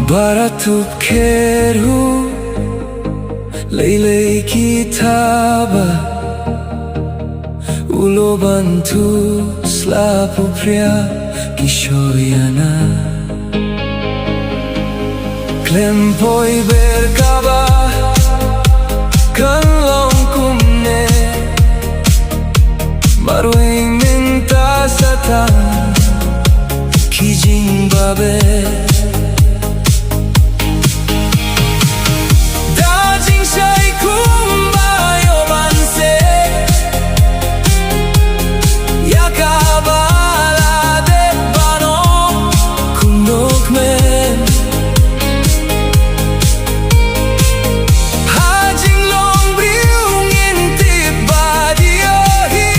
Baratuk keru Leilei kitaba Ulo bantu slapu phria kishoyana Klempoi berkaba Kanlong kumne Marui minta satan Kijing babe Dajing shai kumbayo banse Yakabala de bano Kunok men Hajing long briung intip badiohi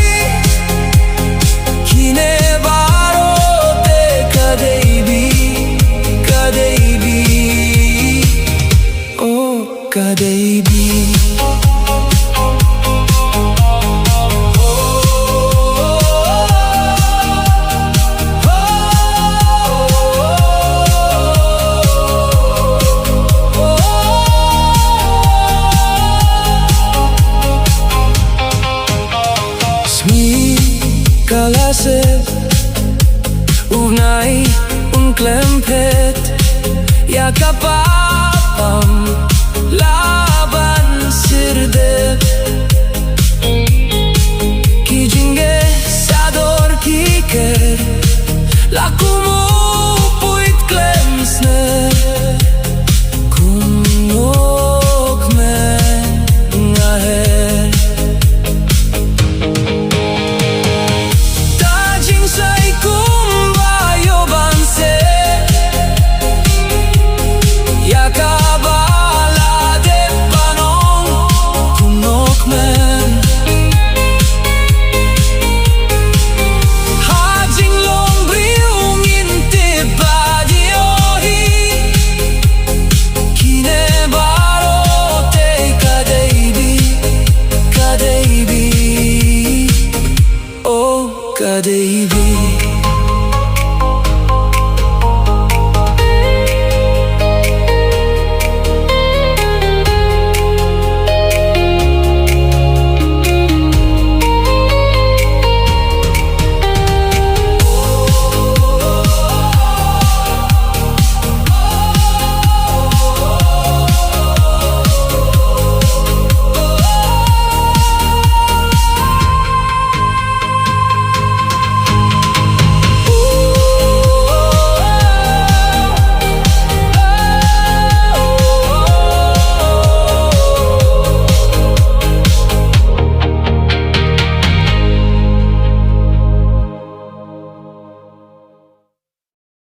Kine baro te kadeibi Kadeibi Oh kadeibi Kalase Unai klempet Ya kapapam Laban sirdep Kijinge sador kiker Lakum